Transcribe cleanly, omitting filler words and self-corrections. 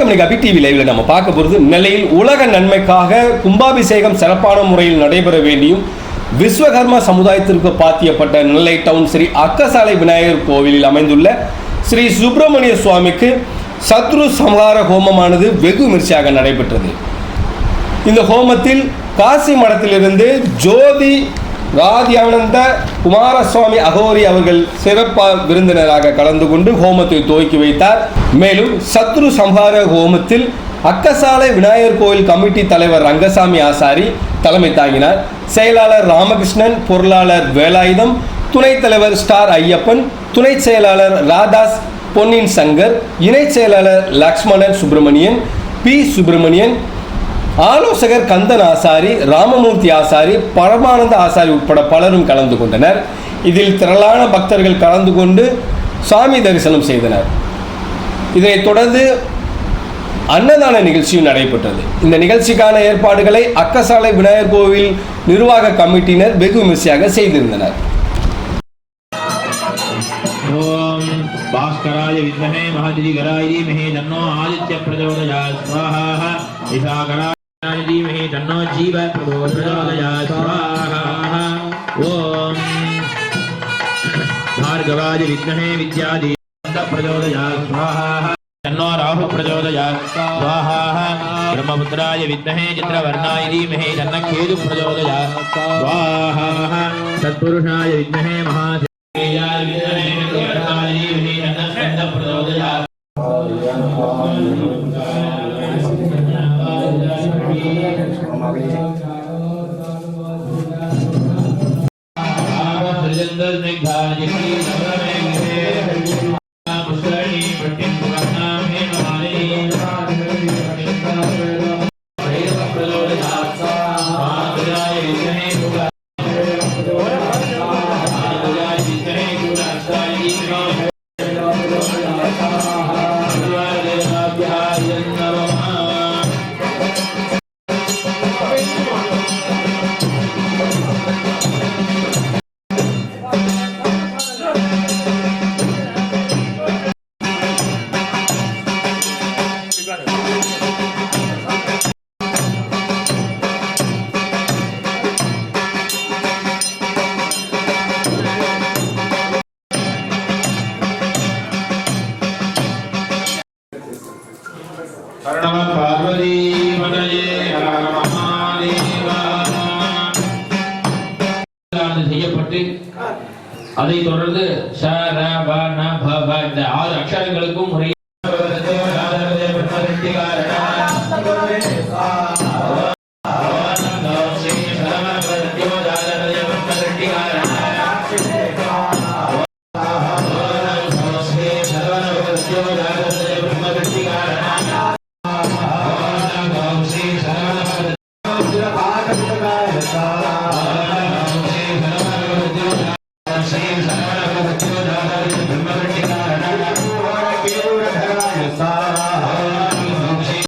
வணக்கம். இன்னைக்கு அபி டிவி லைவ்ல நம்ம பார்க்க போகிறது நெல்லையில் உலக நன்மைக்காக கும்பாபிஷேகம் சிறப்பான முறையில் நடைபெற வேண்டியும் விஸ்வகர்மா சமுதாயத்திற்கு பாத்தியப்பட்ட நெல்லை டவுன் ஸ்ரீ அக்கசாலை விநாயகர் கோவிலில் அமைந்துள்ள ஸ்ரீ சுப்பிரமணிய சுவாமிக்கு சத்ரு சம்ஹார ஹோமமானது வெகு விமர்சையாக நடைபெற்றது. இந்த ஹோமத்தில் காசி மடத்திலிருந்து ஜோதி ராதியானந்த குமாரசுவாமி அகோரி அவர்கள் சிறப்பாக விருந்தினராக கலந்து கொண்டு ஹோமத்தை துவக்கி வைத்தார். மேலும் சத்ரு சம்ஹார ஹோமத்தில் அக்கசாலை விநாயகர் கோவில் கமிட்டி தலைவர் ரங்கசாமி ஆசாரி தலைமை தாங்கினார். செயலாளர் ராமகிருஷ்ணன், பொருளாளர் வேலாயுதம், துணைத் தலைவர் ஸ்டார் ஐயப்பன், துணை செயலாளர் ராதாஸ் பொன்னின் சங்கர், இணை செயலாளர் லக்ஷ்மணன் சுப்பிரமணியன், பி சுப்பிரமணியன், ஆலோசகர் கந்தன் ஆசாரி, ராமமூர்த்தி ஆசாரி, பரமானந்த ஆசாரி உட்பட பலரும் கலந்து கொண்டனர். இதில் திரளான பக்தர்கள் கலந்து கொண்டு சாமி தரிசனம் செய்தனர். இதனைத் தொடர்ந்து அன்னதான நிகழ்ச்சியும் நடைபெற்றது. இந்த நிகழ்ச்சிக்கான ஏற்பாடுகளை அக்கசாலை விநாயகர் கோவில் நிர்வாக கமிட்டியினர் வெகு விமர்சையாக செய்திருந்தனர். भास्कराय विद्महे महदिगराय धीमहि तन्नो आदित्य प्रचोदयात् स्वाहा ईशाकराय धीमहि तन्नो जीव प्रचोदयात् स्वाहा ओम भार्गवाय विद्महे विद्यादि प्रचोदयात् स्वाहा तन्नो राहु प्रचोदयात् स्वाहा ब्रह्मपुत्राय विद्महे चित्रवर्णाय धीमहि तन्नो केतु प्रचोदयात् स्वाहा सत्पुरुषाय विद्महे महादेवाय विद्महे அதை தொடர்ந்து ஷ ர ப ந ப ப இந்த 6 அக்ஷரங்களுக்கும் முறையாக